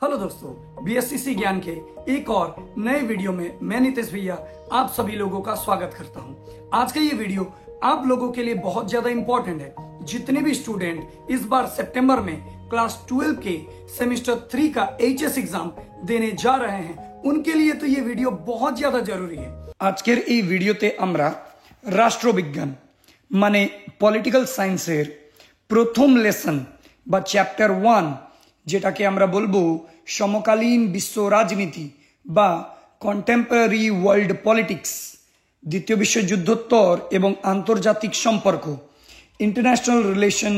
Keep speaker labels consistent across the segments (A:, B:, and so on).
A: Hello दोस्तों, बीएससीसी ज्ञान के एक और नए वीडियो में मैं नितेश भैया आप सभी लोगों का स्वागत करता हूं। आज का ये वीडियो आप लोगों के लिए बहुत ज्यादा इंपॉर्टेंट है। जितने भी स्टूडेंट इस बार सितंबर में क्लास 12 के सेमेस्टर 3 का एचएस एग्जाम देने जा रहे हैं, उनके लिए तो ये वीडियो बहुत ज्यादा जरूरी है। আজকের এই ভিডিওতে আমরা রাষ্ট্রবিজ্ঞান মানে পলিটিক্যাল সায়েন্সের প্রথম লেসন বা চ্যাপ্টার 1 যেটাকে আমরা বলবো সমকালীন বিশ্ব রাজনীতি বা কন্টেম্পোরারি ওয়ার্ল্ড পলিটিক্স, দ্বিতীয় বিশ্বযুদ্ধোত্তর এবং আন্তর্জাতিক সম্পর্ক, international relation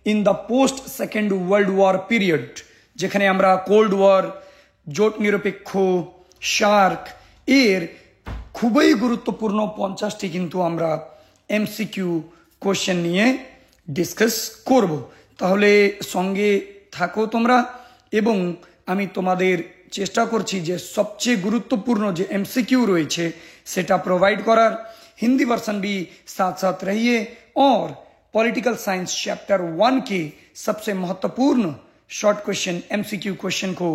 A: in the post second world war period, যেখানে আমরা কোল্ড ওয়ার, জোট নিরপেক্ষ, শার্ক এর খুবই গুরুত্বপূর্ণ 50টি কিন্তু আমরা এমসিকিউ কোশ্চেন নিয়ে ডিসকাস করব। তাহলে সঙ্গে থাকো তোমরা এবং আমি তোমাদের চেষ্টা করছি যে সবচেয়ে গুরুত্বপূর্ণ যে एमसीक्यू রয়েছে সেটা প্রোভাইড করার। हिंदी वर्सन भी साथ साथ रहिए और पॉलिटिकल साइंस चैप्टर 1 के सबसे महत्वपूर्ण शॉर्ट क्वेश्चन एमसीक्यू क्वेश्चन को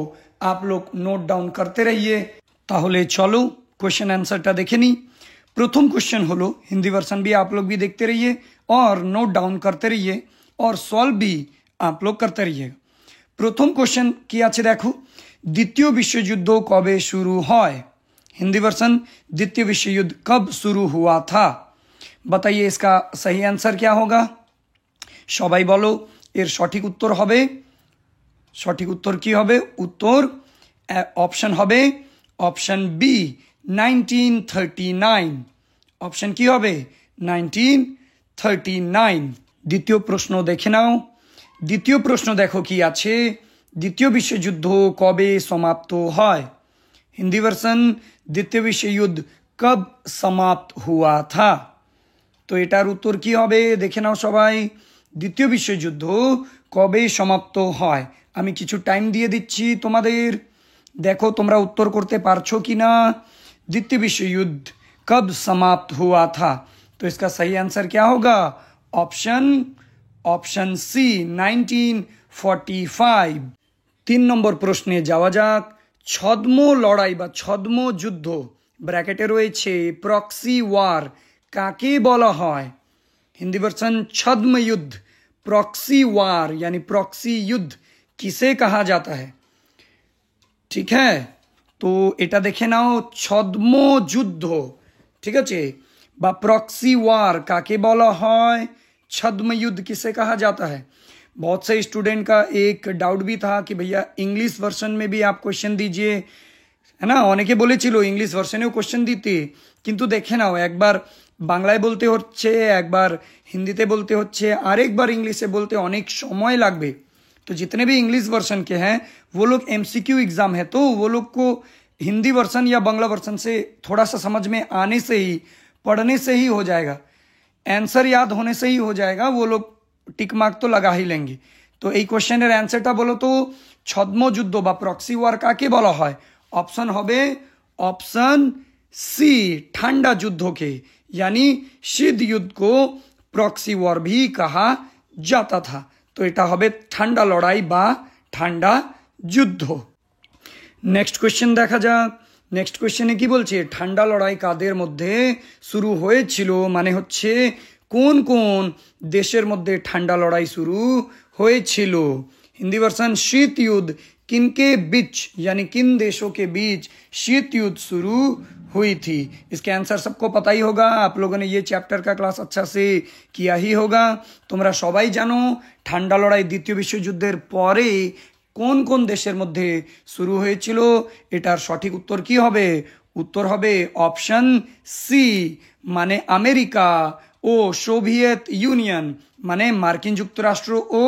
A: आप लोग नोट डाउन करते रहिए। ताहले चलो क्वेश्चन आंसरটা দেখে নি। प्रथम क्वेश्चन হলো, हिंदी वर्सन भी आप लोग भी देखते रहिए और नोट डाउन करते रहिए और सॉल्व भी आप लोग करते रहिए। प्रथम क्वेश्चन কি আছে দেখো, দ্বিতীয় বিশ্বযুদ্ধ কবে শুরু হয়? हिंदी वर्सन, द्वितीय विश्व युद्ध कब शुरू हुआ था? बताइए इसका सही आंसर क्या होगा? সবাই বলো এর সঠিক উত্তর হবে, সঠিক উত্তর কি হবে? উত্তর অপশন হবে অপশন বি 1939। অপশন কি হবে? 1939। দ্বিতীয় প্রশ্ন দেখে নাও। দ্বিতীয় প্রশ্ন দেখো কি আছে, দ্বিতীয় বিশ্বযুদ্ধ কবে সমাপ্ত হয়? हिंदी वर्सन, द्वितीय विश्व युद्ध कब समाप्त हुआ था? तो এটার উত্তর কি হবে দেখে নাও সবাই। দ্বিতীয় বিশ্বযুদ্ধ কবে সমাপ্ত হয়? আমি কিছু টাইম দিয়ে দিচ্ছি তোমাদের, দেখো তোমরা উত্তর করতে পারছো কিনা। द्वितीय विश्व युद्ध कब समाप्त हुआ था? तो इसका सही आंसर क्या होगा? ऑप्शन सी 1945। 3 নম্বর প্রশ্নে যাওয়া যাক। ছদ্ম লড়াই বা ছদ্ম যুদ্ধ ব্র্যাকেটে রয়েছে প্রক্সি ওয়ার কাকে বলা হয়? हिंदी वर्सन, छद्म युद्ध, प्रॉक्सी वार यानी प्रॉक्सी युद्ध किसे कहा जाता है? ठीक है, तो এটা দেখে নাও, ছদ্ম যুদ্ধ, ঠিক আছে, বা प्रॉक्सी वार কাকে বলা হয়, छद्म युद्ध किसे कहा जाता है? बहुत से स्टूडेंट का एक डाउट भी था कि भैया इंग्लिश वर्सन में भी आप क्वेश्चन दीजिए, है ना। অনেকে বলেছিল ইংলিশ ভার্সনেও কোশ্চেন দিতে, কিন্তু দেখে নাও একবার বাংলায় বলতে হচ্ছে, একবার হিন্দিতে বলতে হচ্ছে, আরেকবার इंग्लिशে বলতে অনেক সময় লাগবে। तो जितने भी इंग्लिश वर्सन के हैं वो लोग एमसीक्यू एग्जाम है, तो वो लोग को हिंदी वर्सन या बांग्ला वर्सन से थोड़ा सा समझ में आने से ही, पढ़ने से ही हो जाएगा, आंसर याद होने से ही हो जाएगा, वो लोग टिक मार्क तो लगा ही लेंगे। तो এই কোশ্চেনের অ্যানসারটা বলো তো, ছদ্ম যুদ্ধ বা প্রক্সি ওয়ার কাকে বলা হয়? ऑप्शन হবে ऑप्शन सी ठंडा युद्ध के, यानी शीत युद्ध को प्रॉक्सी वॉर भी कहा जाता था। तो এটা হবে ঠান্ডা লড়াই বা ঠান্ডা যুদ্ধ। নেক্সট কোশ্চেন দেখা যাক। নেক্সট কোশ্চেনে কি বলছে, ঠান্ডা লড়াই কাদের মধ্যে শুরু হয়েছিল, মানে হচ্ছে কোন কোন দেশের মধ্যে ঠান্ডা লড়াই শুরু হয়েছিল? हिंदी वर्सन, शीत युद्ध किनके बीच यानी किन देशों के बीच शीत युद्ध शुरू हुई थी? इसके आंसर सबको पता ही होगा, आप लोगों ने ये चैप्टर का क्लास अच्छा से किया ही होगा। তোমরা সবাই জানো ঠান্ডা লড়াই দ্বিতীয় বিশ্বযুদ্ধের পরে কোন কোন দেশের মধ্যে শুরু হয়েছিল। এটার সঠিক উত্তর কি হবে? উত্তর হবে অপশন সি, মানে আমেরিকা ও সোভিয়েত ইউনিয়ন, মানে মার্কিন যুক্তরাষ্ট্র ও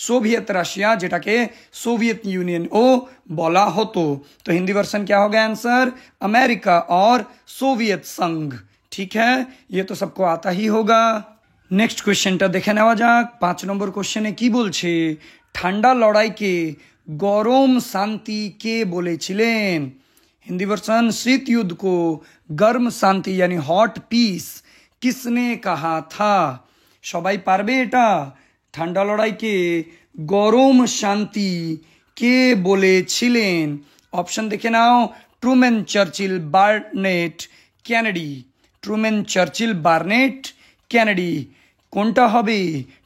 A: সোভিয়েত রাশিয়া, যেটাকে सोवियत यूनियन ও বলা হতো। तो हिंदी वर्सन क्या होगा आंसर? अमेरिका और सोवियत संघ। ठीक है, ये तो सबको आता ही होगा। नेक्स्ट क्वेश्चनটা দেখে নেওয়া যাক। 5 নম্বর কোশ্চেনে কি বলছে, ঠান্ডা লড়াইকে গরম শান্তি কে বলেছিলেন? हिंदी वर्सन, शीत युद्ध को गर्म शांति यानी हॉट पीस किसने कहा था? সবাই পারবে এটা? ঠান্ডা লড়াইকে গরম শান্তি কে বলেছিলেন? অপশন দেখে নাও, Truman, Churchill, Barnett, Kennedy. Truman, Churchill, Barnett, Kennedy. কোনটা হবে?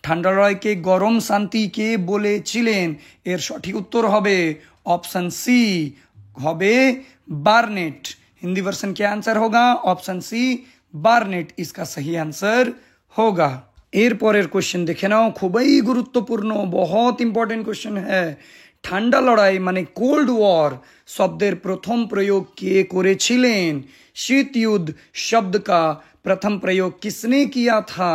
A: ঠান্ডা লড়াইকে গরম শান্তি কে বলেছিলেন? এর সঠিক উত্তর হবে ऑप्शन सी, হবে बार्नेट। हिंदी वर्सन क्या आंसर होगा? ऑप्शन सी, बार्नेट इसका सही आंसर होगा। এরপরের কোশ্চেন দেখে নাও, খুবই গুরুত্বপূর্ণ, बहुत इंपॉर्टेंट क्वेश्चन है। ঠান্ডা লড়াই মানে কোল্ড ওয়ার শব্দের প্রথম প্রয়োগ কে করেছিলেন? शीत युद्ध शब्द का प्रथम प्रयोग किसने किया था?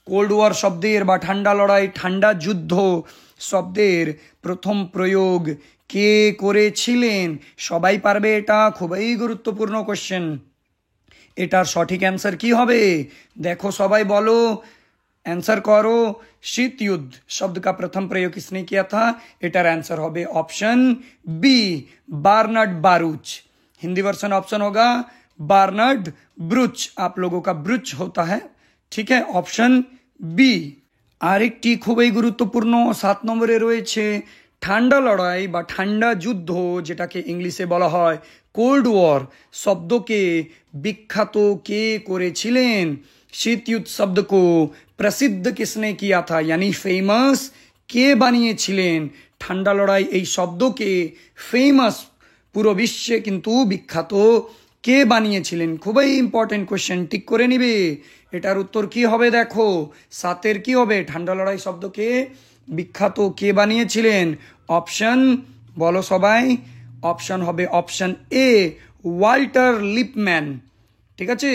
A: কোল্ড ওয়ার শব্দের বা ঠান্ডা লড়াই, ঠান্ডা যুদ্ধ শব্দের প্রথম প্রয়োগ কে করেছিলেন? সবাই পারবে এটা, খুবই গুরুত্বপূর্ণ কোশ্চেন। এটার সঠিক অ্যান্সার কি হবে? দেখো সবাই বলো, आंसर करो। शीत युद्ध शब्द का प्रथम प्रयोग किसने किया था? एटार आंसर होबे option B, Bernard Baruch. Hindi version option होगा बार्नार्ड ब्रुच। आप लोगों का ब्रुच होता है, ठीक है, ऑप्शन बी। আরেকটি খুবই গুরুত্বপূর্ণ 7 নম্বরে রয়েছে ঠান্ডা লড়াই বা ঠান্ডা যুদ্ধ, যেটাকে ইংলিশে বলা হয় কোল্ড ওয়ার শব্দকে বিখ্যাত কে করেছিলেন? शीत युद्ध शब्द को प्रसिद्ध किसने किया था, यानी फेमस কে বানিয়েছিলেন? ঠান্ডা লড়াই এই শব্দকে ফেমাস পুরো বিশ্বে কিন্তু বিখ্যাত কে বানিয়েছিলেন? খুবই ইম্পর্টেন্ট কোশ্চেন, টিক করে নিবে। এটার উত্তর কি হবে? দেখো 7-এর কি হবে? ঠান্ডা লড়াই শব্দকে বিখ্যাত কে বানিয়েছিলেন? অপশন বলো সবাই। অপশন হবে অপশন এ, ওয়াল্টার লিপম্যান। ঠিক আছে,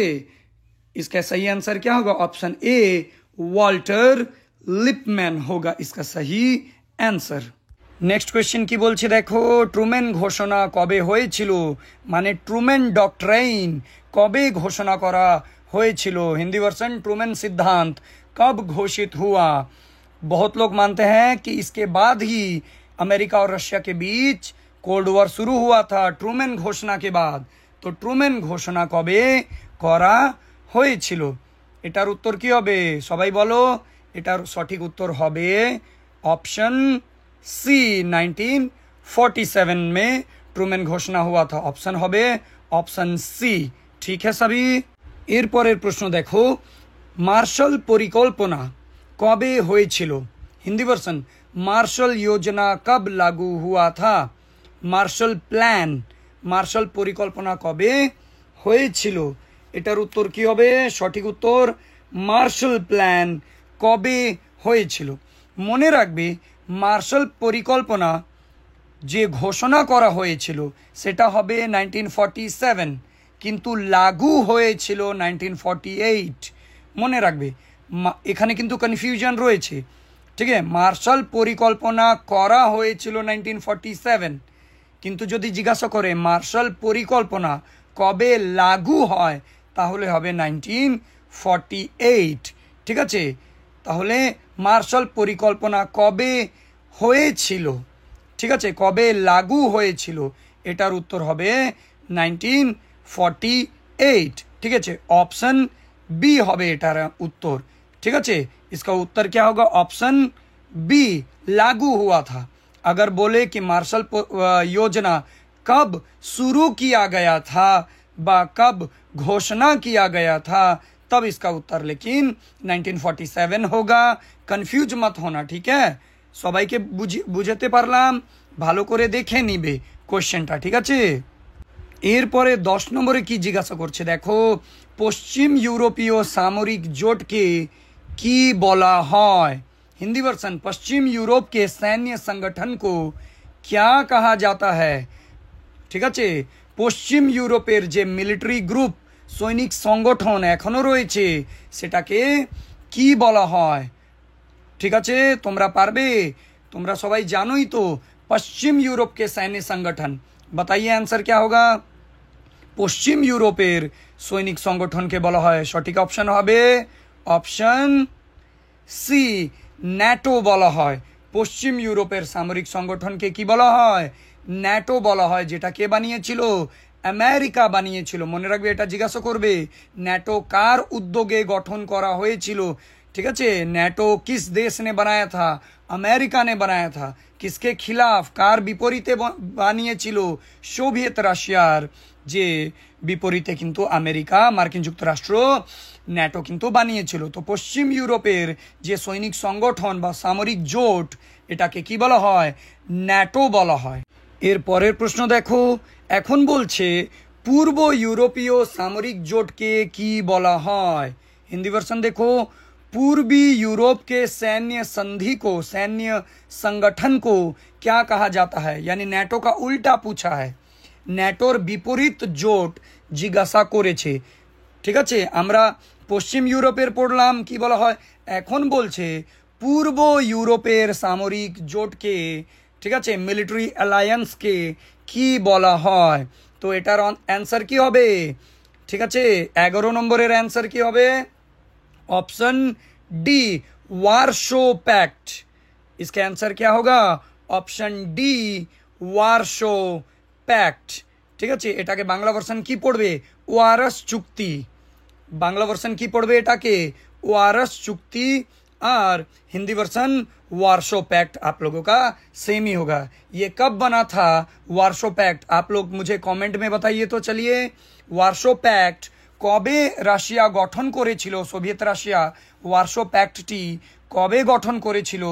A: इसका सही आंसर क्या होगा? ऑप्शन ए, ওয়াল্টার লিপম্যান होगा इसका सही आंसर। নেক্সট কোয়েশ্চেন কি বলছে দেখো, ট্রুম্যান ঘোষণা কবে হয়েছিল? মানে ট্রুম্যান डॉक्ट्राइन কবে ঘোষণা করা হয়েছিল? हिंदी वर्सन ट्रूमैन सिद्धांत कब घोषित हुआ? बहुत लोग मानते हैं कि इसके बाद ही अमेरिका और रशिया के बीच कोल्ड वॉर शुरू हुआ था, ट्रूमैन घोषणा के बाद। तो ट्रूमैन घोषणा কবে করা হয়েছিল? এটার উত্তর কি হবে? সবাই বলো। এটার সঠিক উত্তর হবে ऑप्शन सी, 1947 में ट्रूमैन घोषणा हुआ था। ऑप्शन হবে ऑप्शन सी, ठीक है सभी। এরপরের প্রশ্ন দেখো, মার্শাল পরিকল্পনা কবে হয়েছিল? হিন্দি ভার্সন, মার্শাল योजना कब लागू हुआ था? মার্শাল প্ল্যান, মার্শাল পরিকল্পনা কবে হয়েছিল? এটার উত্তর কি হবে? সঠিক উত্তর মার্শাল প্ল্যান কবে হয়েছিল। মনে রাখবে, মার্শাল পরিকল্পনা যে ঘোষণা করা হয়েছিল সেটা হবে 1947, কিন্তু লাগু হয়েছিল 1948। মনে রাখবে, এখানে কিন্তু কনফিউশন রয়েছে, ঠিক আছে। মার্শাল পরিকল্পনা করা হয়েছিল 1947, কিন্তু যদি জিজ্ঞাসা করে মার্শাল পরিকল্পনা কবে লাগু হয় তাহলে হবে 1948, ঠিক আছে। তাহলে মার্শাল পরিকল্পনা কবে হয়েছিল, ঠিক আছে, কবে লাগু হয়েছিল, এটার উত্তর হবে 1948, ঠিক আছে। ऑप्शन बी হবে এটার উত্তর, ঠিক আছে। इसका उत्तर क्या होगा? ऑप्शन बी, लागू हुआ था। अगर बोले कि मार्शल योजना कब शुरू किया गया था বা कब घोषणा किया गया था, तब इसका उत्तर लेकिन 1947 होगा। কনফিউজ মত হোনা, ঠিক আছে। সবাইকে বুঝাতে পারলাম, ভালো করে দেখে নিবে কোশ্চেনটা, ঠিক আছে। এরপরে 10 নম্বরে কি জিজ্ঞাসা করছে দেখো, পশ্চিম ইউরোপীয় সামরিক জোটকে কি বলা হয়? हिंदी वर्सन, पश्चिम यूरोप के सैन्य संगठन को क्या कहा जाता है? ঠিক আছে, পশ্চিম ইউরোপের যে মিলিটারি গ্রুপ, সৈনিক সংগঠন এখনো রয়েছে, সেটাকে কি বলা হয়? ঠিক আছে, তোমরা পারবে, তোমরা সবাই জানোই তো। পশ্চিম ইউরোপ के सैन्य संगठन, बताइए आंसर क्या होगा? পশ্চিম ইউরোপের সৈনিক সংগঠনকে বলা হয়, সঠিক অপশন হবে অপশন সি, ন্যাটো বলা হয়। পশ্চিম ইউরোপের সামরিক সংগঠনকে কি বলা হয়? ন্যাটো বলা হয়। যেটা কে বানিয়েছিল? আমেরিকা বানিয়েছিল। মনে রাখবে, এটা জিজ্ঞাসা করবে ন্যাটো কার উদ্যোগে গঠন করা হয়েছিল। ঠিক আছে, ন্যাটো किस देश ने बनाया था? আমেরিকা ने बनाया था। किसके खिलाफ, কার বিপরীতে বানিয়েছিল? সোভিয়েত রাশিয়ার যে বিপরীতে কিন্তু আমেরিকা, মার্কিন যুক্তরাষ্ট্র, ন্যাটো কিন্তু বানিয়েছিল। তো পশ্চিম ইউরোপের যে সৈনিক সংগঠন বা সামরিক জোট, এটাকে কি বলা হয়? ন্যাটো বলা হয়। এর পরের প্রশ্ন দেখো, এখন বলছে পূর্ব ইউরোপীয় সামরিক জোটকে কি বলা হয়? हिंदी वर्षन देखो, पूर्वी यूरोप के सैन्य संधि को, सैन्य संगठन को क्या कहा जाता है? यानी न्याटो का उल्टा पूछा है। ন্যাটোর বিপরীত জোট জিজ্ঞাসা করেছে। ঠিক আছে, আমরা পশ্চিম ইউরোপের পড়লাম, কি বলা হয়? এখন বলছে পূর্ব ইউরোপের সামরিক জোটকে, ঠিক আছে, মিলিটারি অ্যালায়েন্সকে কি বলা হয়? তো এটার অ্যান্সার কি হবে? ঠিক আছে, 11 নম্বরের অ্যান্সার কি হবে? Option D, Warsaw pact. इसका आंसर क्या होगा? Option D, Warsaw pact. ঠিক আছে, এটাকে বাংলা ভার্সন কি পড়বে? ওয়ারস চুক্তি। বাংলা ভার্সন কি পড়বে এটাকে? ওয়ারস চুক্তি। और हिंदी वर्सन वार्शो पैक्ट आप लोगों का सेम ही होगा। ये कब बना था वार्शो पैक्ट? आप लोग मुझे कमेंट में बताइए। तो चलिए, वार्शो पैक्ट কবে রাশিয়া গঠন করেছিল? সোভিয়েত রাশিয়া ওয়ারশো প্যাক্টটি কবে গঠন করেছিল?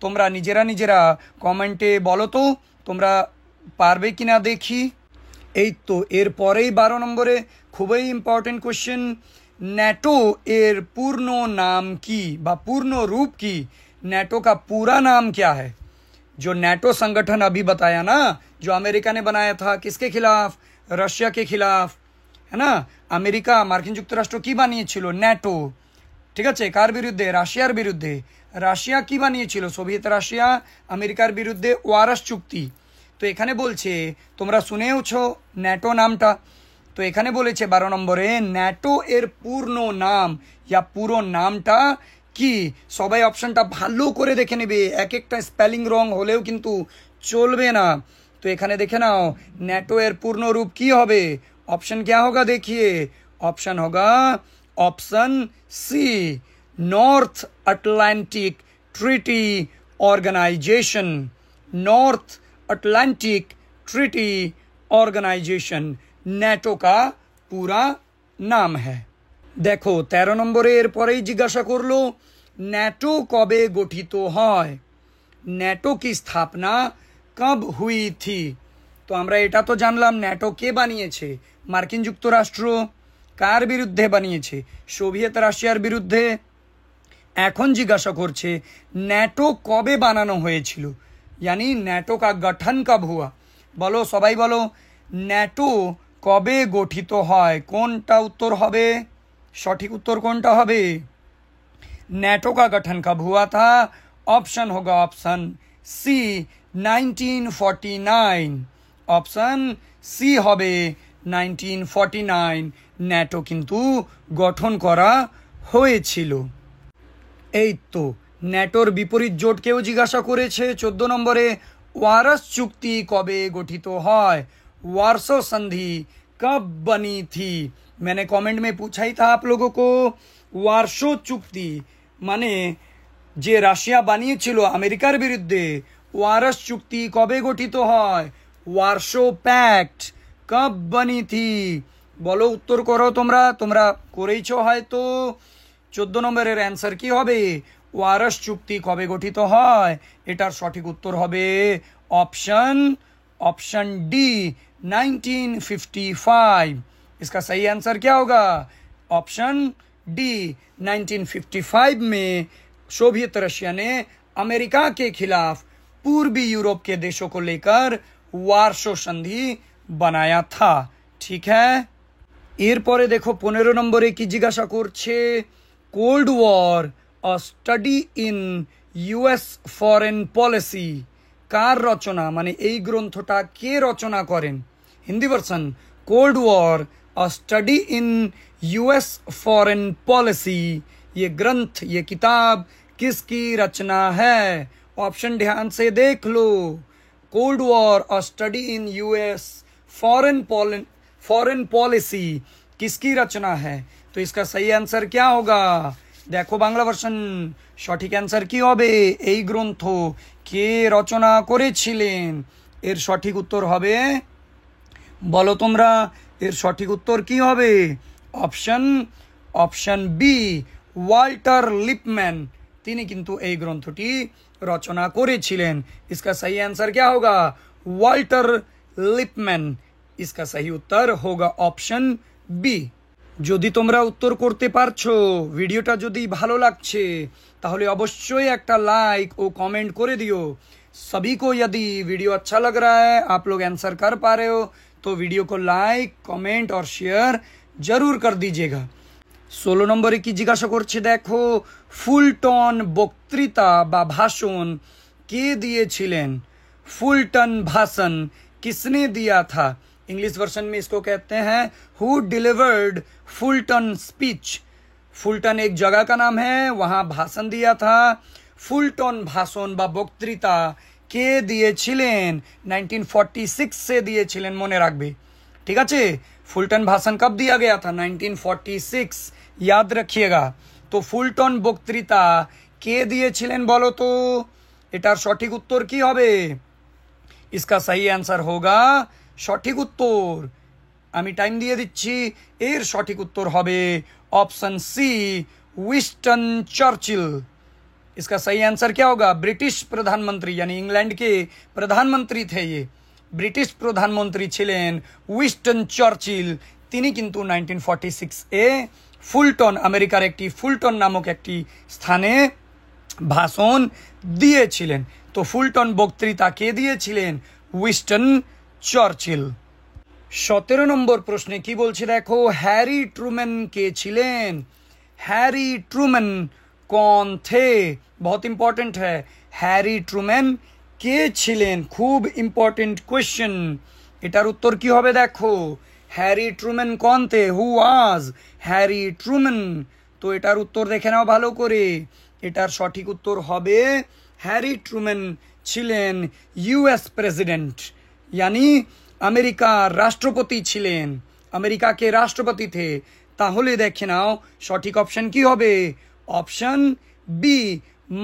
A: তোমরা নিজেরা কমেন্টে বলো তো, তোমরা পারবে কিনা দেখি। এই তো, এর পরেই 12 নম্বরে খুবই ইম্পর্টেন্ট কোশ্চেন, ন্যাটো এর পূর্ণ নাম কি বা পূর্ণ रूप की? न्याटो का पूरा नाम क्या है? जो न्याटो संगठन अभी बताया ना, जो अमेरिका ने बनाया था, किसके खिलाफ? रशिया के खिलाफ, है ना। আমেরিকা, মার্কিন যুক্তরাষ্ট্র কি বানিয়েছিল? ন্যাটো। ঠিক আছে, কার বিরুদ্ধে? রাশিয়ার বিরুদ্ধে। রাশিয়া কি বানিয়েছিল? সোভিয়েত রাশিয়া আমেরিকার বিরুদ্ধে ওয়ারস চুক্তি। তো এখানে বলছে, তোমরা শুনেওছো ন্যাটো নামটা, তো এখানে বলেছে 12 নম্বরে ন্যাটো এর পূর্ণ নাম ইয়া পুরো নামটা কি? সবাই অপশনটা ভালো করে দেখে নেবে, এক একটা স্পেলিং রং হলেও কিন্তু চলবে না। তো এখানে দেখে নাও, ন্যাটো এর পূর্ণ রূপ কি হবে? ऑप्शन क्या होगा? देखिए, ऑप्शन होगा option C, North Atlantic Treaty Organization. North Atlantic Treaty Organization NATO का पूरा नाम है। দেখো 13 নম্বরে এর পরেই জিজ্ঞাসা করলো ন্যাটো কবে গঠিত হয়? ন্যাটো की स्थापना कब हुई थी? তো আমরা এটা তো জানলাম ন্যাটো কে বানিয়েছে? মার্কিন যুক্তরাষ্ট্র। কার বিরুদ্ধে বানিয়েছে? সোভিয়েত রাশিয়ার বিরুদ্ধে। এখন জিজ্ঞাসা করছে ন্যাটো কবে বানানো হয়েছিল? यानी ন্যাটো का गठन कब हुआ? বলো, সবাই বলো, ন্যাটো কবে গঠিত হয়? কোনটা উত্তর হবে? সঠিক উত্তর কোনটা হবে? ন্যাটো का गठन कब हुआ था? ऑप्शन होगा ऑप्शन सी, 1949। অপশন সি হবে 1949। ন্যাটো কিন্তু গঠন করা হয়েছিল। এই তো, ন্যাটোর বিপরীত জোটকেও জিজ্ঞাসা করেছে 14 নম্বরে, ওয়ারস চুক্তি কবে গঠিত হয়? वार्सो संधि कब बनी थी? मैंने कमेंट में पूछा ही था आप लोगों को, वार्सो চুক্তি মানে যে রাশিয়া বানিয়েছিল আমেরিকার বিরুদ্ধে, ওয়ারস চুক্তি কবে গঠিত হয়? वार्शो पैक्ट कब बनी थी? বলো, উত্তর করো তোমরা, তোমরা করেইছো হয়তো। 14 নম্বরের অ্যান্সার কি হবে? ওয়ারস চুক্তি কবে গঠিত হয়? এটার সঠিক উত্তর হবে ऑप्शन डी, 1955। इसका सही आंसर क्या होगा? ऑप्शन डी, 1955 में सोवियत रशिया ने अमेरिका के खिलाफ पूर्वी यूरोप के देशों को लेकर वार्शो संधि बनाया था। ठीक है, এরপরে দেখো 15 নম্বরে কি জিজ্ঞাসা করছে, cold war a study in US foreign policy কার রচনা? মানে এই গ্রন্থটা কে রচনা করেন? Hindi version, cold war a study in US foreign policy, ये ग्रंथ, ये किताब किसकी रचना है? ऑप्शन ध्यान से देख लो। Cold war a study in US foreign policy किसकी रचना है? तो इसका सही आंसर क्या होगा? দেখো বাংলা ভার্সন, সঠিক অ্যান্সার কি হবে? এই গ্রন্থ কে রচনা করেছিলেন? এর সঠিক উত্তর হবে, বলো তোমরা, এর সঠিক উত্তর কি হবে? Option B, Walter Lippmann. তিনি কিন্তু এই গ্রন্থটি রচনা করেছিলেন। इसका सही आंसर क्या होगा? Walter Lippmann. इसका सही उत्तर होगा ऑप्शन बी। যদি তোমরা উত্তর করতে পারছো, ভিডিওটা যদি ভালো লাগছে, তাহলে অবশ্যই একটা লাইক ও কমেंट করে দিও। सभी को यदि वीडियो अच्छा लग रहा है, आप लोग आंसर कर पा रहे हो, तो वीडियो को लाइक, कमेंट और शेयर जरूर कर दीजिएगा। 16 নম্বরে কি জিজ্ঞাসা করছে দেখো, ফুলটন বক্তৃতা বা ভাষণ কে দিয়েছিলেন? फुलटन भाषण किसने दिया था? इंग्लिश वर्जन में इसको कहते हैं who delivered Fulton speech. Fulton एक जगह का नाम है, वहां भाषण दिया था। फुलटन भाषण बा বক্তৃতা কে দিয়েছিলেন? 1946 से দিয়েছিলেন, মনে রাখবে। ঠিক আছে, फुलटन भाषण कब दिया गया था? 1946, याद रखिएगा। तो फुलटन বক্তৃতা কে দিয়েছিলেন বলো তো? এটার সঠিক উত্তর কি হবে? इसका सही आंसर होगा, সঠিক উত্তর আমি টাইম দিয়ে দিচ্ছি, এর সঠিক উত্তর হবে ऑप्शन सी, विंस्टन चर्चिल। इसका सही आंसर क्या होगा? ब्रिटिश प्रधानमंत्री, यानी इंग्लैंड के प्रधानमंत्री थे ये, ब्रिटिश प्रधानमंत्री ছিলেন উইনস্টন চার্চিল। তিনি কিন্তু 1946 এ ফুলটন, আমেরিকার একটি ফুলটন নামক একটি স্থানে ভাষণ দিয়েছিলেন। তো ফুলটন বক্তৃতা কে দিয়েছিলেন? Winston Churchill. 17 নম্বর প্রশ্নে কি বলছে দেখো, হ্যারি ট্রুম্যান কে ছিলেন? हैरी ट्रूमैन कौन थे? बहुत इंपॉर्टेंट है। हैरी ट्रूमैन কে ছিলেন? খুব ইম্পর্টেন্ট কোয়েশ্চেন। এটার উত্তর কি হবে দেখো, হ্যারি ট্রুম্যান কোন थे? হু ওয়াজ হ্যারি ট্রুম্যান? তো এটার উত্তর দেখে নাও ভালো করে। এটার সঠিক উত্তর হবে, হ্যারি ট্রুম্যান ছিলেন ইউএস প্রেসিডেন্ট, यानी আমেরিকার রাষ্ট্রপতি ছিলেন, আমেরিকা কে রাষ্ট্রপতি थे। তাহলে দেখে নাও সঠিক অপশন কি হবে? অপশন বি,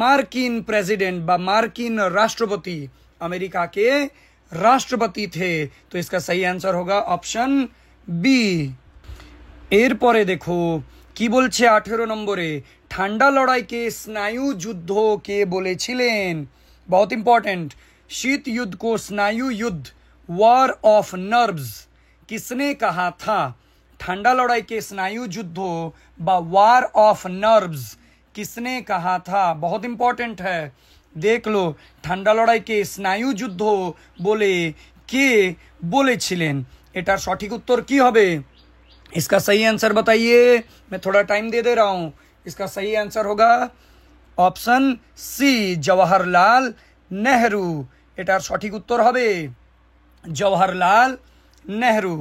A: मार्किन प्रेसिडेंट बा मार्किन राष्ट्रपति, अमेरिका के राष्ट्रपति थे। तो इसका सही आंसर होगा ऑप्शन बी। एर परे देखो কি বলছে 18 নম্বরে, ঠান্ডা লড়াইকে স্নায়ু যুদ্ধ কে বলেছিলেন? बहुत इंपॉर्टेंट। शीत युद्ध को स्नायु युद्ध, वॉर ऑफ नर्व्स, किसने कहा था? ঠান্ডা লড়াইকে স্নায়ু যুদ্ধ বা ওয়ার অফ নার্ভস किसने कहा था? बहुत इंपॉर्टेंट है, देख लो। ঠান্ডা লড়াইকে স্নায়ু যুদ্ধ বলে কে বলেছিলেন? এটার সঠিক উত্তর কি হবে? इसका सही आंसर बताइए, मैं थोड़ा टाइम दे दे रहा हूँ। इसका सही आंसर होगा ऑप्शन सी, जवाहरलाल नेहरू। এটার সঠিক উত্তর হবে জওহরলাল নেহরু,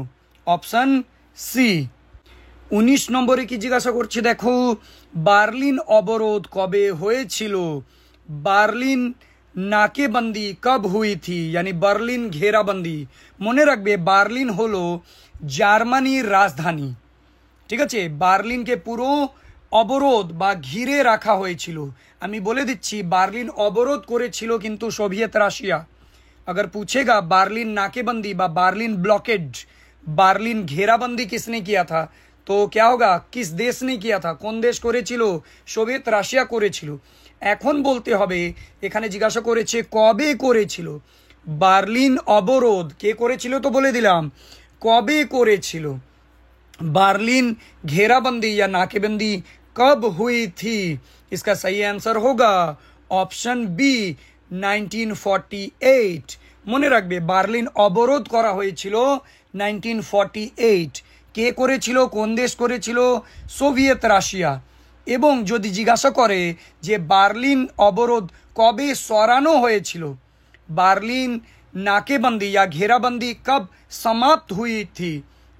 A: অপশন সি। 19 নম্বরে কি জিজ্ঞাসা করছে দেখো, বার্লিন অবরোধ কবে হয়েছিল? বার্লিন নাকেবন্দি কব হুই থি, यानी বার্লিন ঘেরাবন্দি। মনে রাখবে বার্লিন হলো জার্মানির রাজধানী, ঠিক আছে। বার্লিনকে পুরো অবরোধ বা ঘিরে রাখা হয়েছিল। আমি বলে দিচ্ছি, বার্লিন অবরোধ করেছিল কিন্তু সোভিয়েত রাশিয়া। अगर पूछेगा बार्लिन नाकेबंदी बा बार्लिन ब्लॉकेड, बार्लिन घेराबंदी किसने किया था, तो क्या होगा? किस देश ने किया था? কোন দেশ করেছিল? সোভিয়েত রাশিয়া করেছিল। এখন বলতে হবে, এখানে জিজ্ঞাসা করেছে কবে করেছিল। বার্লিন অবরোধ কে করেছিল? তো বলে দিলাম কবে করেছিল। बार्लिन घेराबंदी या नाकेबंदी कब हुई थी? इसका सही आंसर होगा ऑप्शन बी, 1948। মনে রাখবে বার্লিন অবরোধ করা হয়েছিল 1948। কে করেছিল? কোন দেশ করেছিল? Soviet Russia. এবং যদি জিজ্ঞাসা করে যে বার্লিন অবরোধ কবে সরানো হয়েছিল, বার্লিন নাকেবন্দি या घेराबंदी कब समाप्त हुई थी,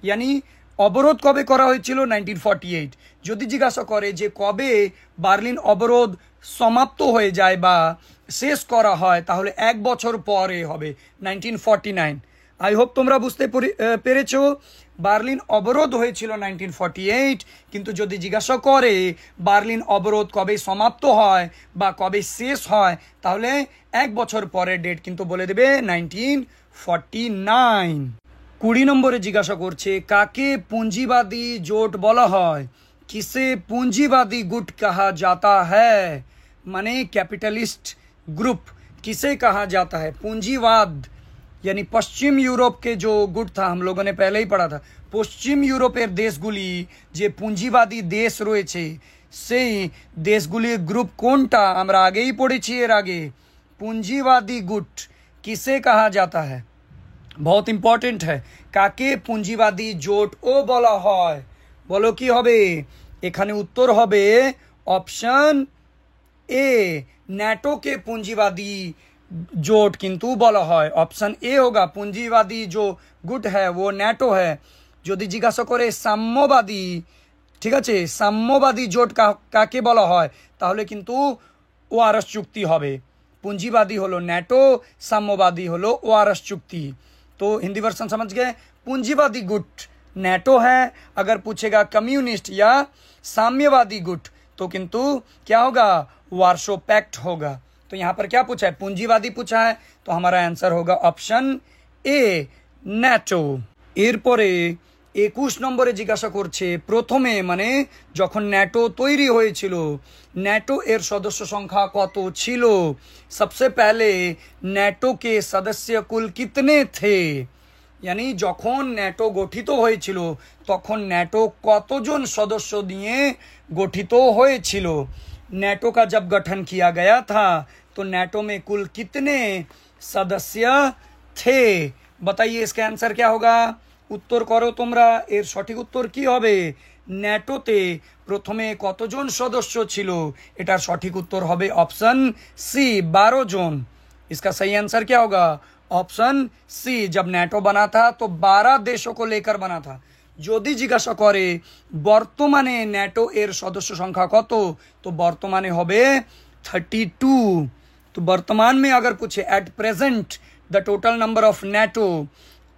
A: यानी অবরোধ কবে করা হয়েছিল? 1948। যদি জিজ্ঞাসা করে যে কবে বার্লিন অবরোধ সমাপ্ত হয়ে যায় বা শেষ করা হয়, তাহলে এক বছর পরে হবে 1949। আই হোপ তোমরা বুঝতে পেরেছো। বার্লিন অবরোধ হয়েছিল 1948, কিন্তু যদি জিজ্ঞাসা করে বার্লিন অবরোধ কবে সমাপ্ত হয় বা কবে শেষ হয়, তাহলে এক বছর পরের ডেট কিন্তু বলে দেবে 1949। 20 নম্বরে জিজ্ঞাসা করছে কাকে পুঁজিবাদী জোট বলা হয়, किसे पूंजीवादी गुट कहा जाता है, माने कैपिटलिस्ट ग्रुप किसे कहा जाता है। पूंजीवाद यानी पश्चिम यूरोप के जो गुट था, हम लोगों ने पहले ही पढ़ा था, पश्चिम यूरोपेर देशगुली जे पूंजीवादी देश रयेछे सेई देशगुलिर ग्रुप कोनटा आमरा आगेई पढ़ेछि एर आगे। पूंजीवादी गुट किसे कहा जाता है, बहुत इम्पोर्टेंट है। काके पूंजीवादी जोट ओ बला হয়, বলো কি হবে, এখানে উত্তর হবে অপশন ए, न्याटो के पूंजीवादी जोट किंतु বলা হয়, ऑप्शन ए होगा। पूंजीवादी जो गुट है वो न्याटो है। যদি জিজ্ঞাসা করে সাম্যবাদী, ঠিক আছে, সাম্যবাদী জোট কাকে বলা হয়, তাহলে কিন্তু ওয়ারস চুক্তি হবে। पूंजीवादी হলো न्याटो, साम्यवादी হলো ওয়ারস চুক্তি। तो हिंदी वर्सन समझ गए। पूंजीवादी गुट नेटो है। अगर पूछेगा कम्युनिस्ट या साम्यवादी गुट तो किंतु क्या होगा, वार्शो पैक्ट होगा। तो यहाँ पर क्या पूछा है, पूंजीवादी पूछा है, तो हमारा आंसर होगा ऑप्शन ए, न्याटो। এরপরে 21 নম্বরে জিজ্ঞাসা করছে প্রথমে মানে যখন ন্যাটো তৈরি হয়েছিল ন্যাটো এর সদস্য সংখ্যা কত ছিল। सबसे पहले ন্যাটো के सदस्य कुल कितने थे, यानी যখন ন্যাটো গঠিত হয়েছিল তখন ন্যাটো কতজন সদস্য নিয়ে গঠিত হয়েছিল। ন্যাটো का जब गठन किया गया था तो न्याटो में कुल कितने सदस्य थे, बताइए इसका आंसर क्या होगा। उत्तर करो তোমরা। এর সঠিক উত্তর কি হবে, ন্যাটোতে প্রথমে কতজন সদস্য ছিল, এটার সঠিক উত্তর হবে অপশন সি, 12 জন। इसका सही आंसर क्या होगा, ऑप्शन सी। जब न्याटो बना था तो 12 देशों को लेकर बना था। যদি জিজ্ঞাসা করে বর্তমানে ন্যাটো এর সদস্য সংখ্যা কত, তো বর্তমানে হবে 32। तो वर्तमान में अगर पूछे at present the total number of NATO,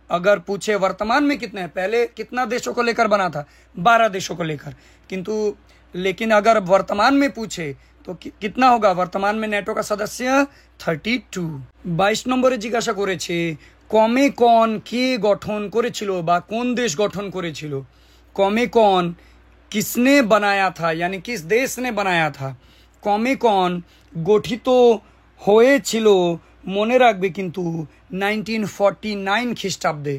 A: अगर पूछे वर्तमान में कितने हैं, पहले कितना देशों को लेकर बना था, 12 देशों को लेकर, किंतु लेकिन अगर वर्तमान में पूछे तो कितना होगा, वर्तमान में नेटो का सदस्य 32। 22 নম্বরে জিজ্ঞাসা করেছে কমেকন কে গঠন করেছিল বা কোন দেশ গঠন করেছিল। কমেকন किसने बनाया था, यानी किस देश ने बनाया था। কমেকন গঠিত হয়েছিল মনে রাখবে কিন্তু 1949 খ্রিস্টাব্দে,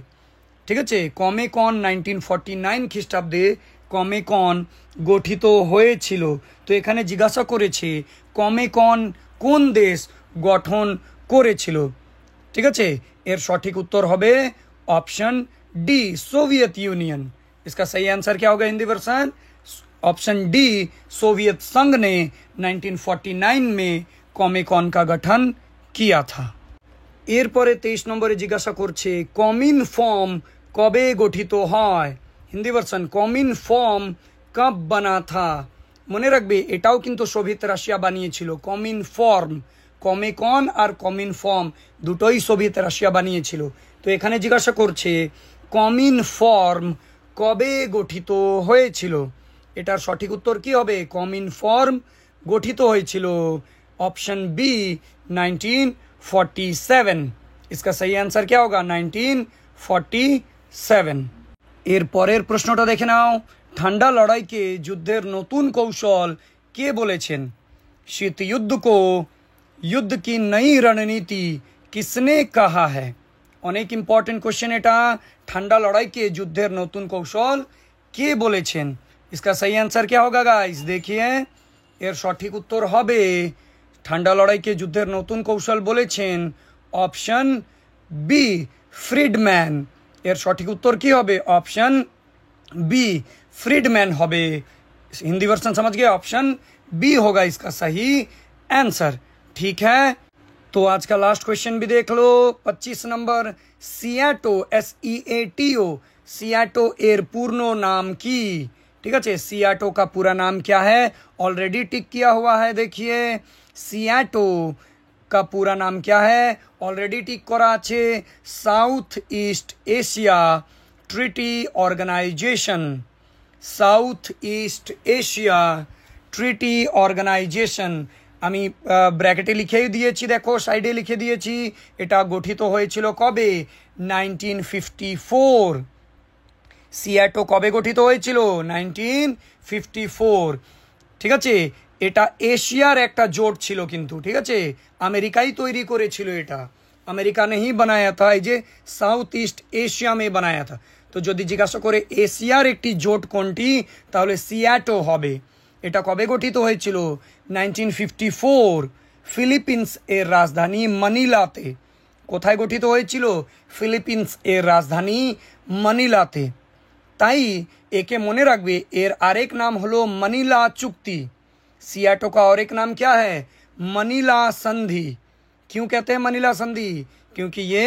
A: ঠিক আছে। কমেকন 1949 খ্রিস্টাব্দে কমেকন গঠিত হয়েছিল। তো এখানে জিজ্ঞাসা করেছে কমেকন কোন দেশ গঠন করেছিল, ঠিক আছে। এর সঠিক উত্তর হবে ऑप्शन डी, सोवियत यूनियन। इसका सही आंसर क्या होगा Hindi version, option D, Soviet संघ ने 1949 में कमेकन का गठन किया था। এরপরে 23 নম্বরে জিজ্ঞাসা করছে কমিন ফর্ম কবে গঠিত হয়। হিন্দি ভার্সন কমিন ফর্ম কব বানা থা, মনে রাখবে এটাও কিন্তু সোভিয়েত রাশিয়া বানিয়েছিল। কমিন ফর্ম, কমেকন আর কমিন ফর্ম দুটোই সোভিয়েত রাশিয়া বানিয়েছিল। তো এখানে জিজ্ঞাসা করছে কমিন ফর্ম কবে গঠিত হয়েছিল, এটার সঠিক উত্তর কি হবে, কমিন ফর্ম গঠিত হয়েছিল ऑप्शन बी 1947। इसका सही आंसर क्या होगा 1947। এর পরের প্রশ্নটা দেখে নাও, ঠান্ডা লড়াইকে যুদ্ধের নতুন কৌশল কে বলেছেন। शीत युद्ध को युद्ध की नई रणनीति किसने कहा है। অনেক ইম্পর্টেন্ট কোশ্চেন এটা। ঠান্ডা লড়াইকে যুদ্ধের নতুন কৌশল কে বলেছেন। इसका सही आंसर क्या होगा गाइस, देखिए এর সঠিক উত্তর হবে ঠান্ডা লড়াইকে যুদ্ধের নতুন কৌশল বলেছেন অপশন বি, ফ্রিডম্যান। এর সঠিক উত্তর কি হবে, ऑप्शन बी, फ्रीडमैन হবে। हिंदी वर्सन समझ गए, ऑप्शन बी होगा इसका सही आंसर, ठीक है। तो आज का लास्ट क्वेश्चन भी देख लो, 25 नंबर। सियाटो, SEATO, सियाटो एर पूर्ण नाम की, ठीक है। सियाटो का पूरा नाम क्या है, ऑलरेडी टिक किया हुआ है। देखिए सियाटो का पूरा नाम क्या है? ऑलरेडी टिक करा আছে south east Asia treaty organisation. South east Asia treaty organisation আমি ব্র্যাকেটে লিখেই দিয়েছি, দেখো সাইডে লিখে দিয়েছি। এটা গঠিত হয়েছিল কবে? 1954। সিয়াটো কবে গঠিত হয়েছিল? 1954। ঠিক আছে, এটা এশিয়ার একটা জোট ছিল কিন্তু, ঠিক আছে, আমেরিকাই তৈরি করেছিল এটা, আমেরিকা নেই বানায়া থা, এই যে সাউথ ইস্ট এশিয়া মে বানায়া থা। তো যদি জিজ্ঞাসা করে এশিয়ার একটি জোট কোনটি, তাহলে সিয়াটো হবে। এটা কবে গঠিত হয়েছিল? 1954। ফিলিপিন্স এর রাজধানী মনিলাতে। কোথায় গঠিত হয়েছিল? ফিলিপিন্স এর রাজধানী মনিলাতে। তাই একে মনে রাখবে, এর আরেক নাম হলো মনিলা চুক্তি। सियाटो का और एक नाम क्या है? मनीला संधि। क्यों कहते हैं मनीला संधि? क्योंकि ये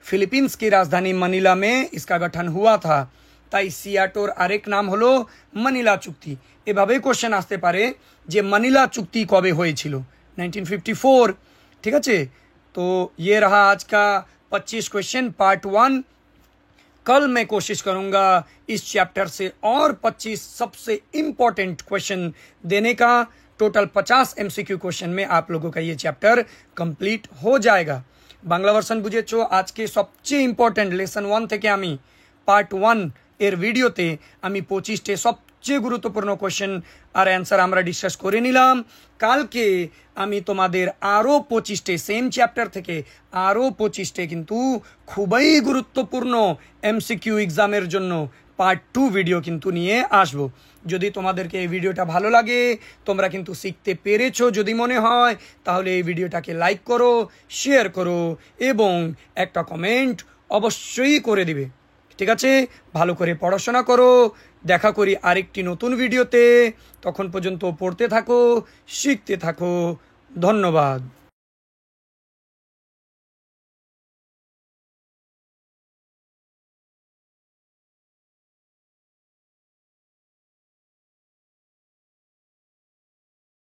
A: फिलीपींस की राजधानी मनीला में इसका गठन हुआ था। তাই সিয়াটোর আরেক নাম হলো মনিলা চুক্তি। এভাবেই কোশ্চেন আসতে পারে যে মনিলা চুক্তি কবে হয়েছিল? 1954। ঠিক আছে, तो ये रहा आज का 25 क्वेश्चन पार्ट 1। कल मैं कोशिश करूंगा इस चैप्टर से और 25 सबसे इम्पोर्टेंट क्वेश्चन देने का। टोटल 50 एमसीक्यू क्वेश्चन में आप लोगों का ये चैप्टर कंप्लीट हो जाएगा। बांग्ला भार्सन बुझेছো আজকে সবচেয়ে ইম্পর্টেন্ট লেসন 1 থেকে আমি পার্ট 1 এর ভিডিওতে আমি 25টে সবচেয়ে গুরুত্বপূর্ণ কোশ্চেন আর অ্যান্সার আমরা ডিসকাস করে নিলাম। কালকে আমি তোমাদের আরও 25টে সেম চ্যাপ্টার থেকে আরও 25টে কিন্তু খুবই গুরুত্বপূর্ণ এমসিকিউ এক্সামের জন্য পার্ট 2 ভিডিও কিন্তু নিয়ে আসবো। যদি তোমাদেরকে এই ভিডিওটা ভালো লাগে, তোমরা কিন্তু শিখতে পেরেছো যদি মনে হয়, তাহলে এই ভিডিওটাকে লাইক করো, শেয়ার করো এবং একটা কমেন্ট অবশ্যই করে দিবে। ঠিক আছে, ভালো করে পড়াশোনা করো। দেখা করি আরেকটি নতুন ভিডিওতে। তখন পর্যন্ত পড়তে থাকো, শিখতে থাকো। ধন্যবাদ।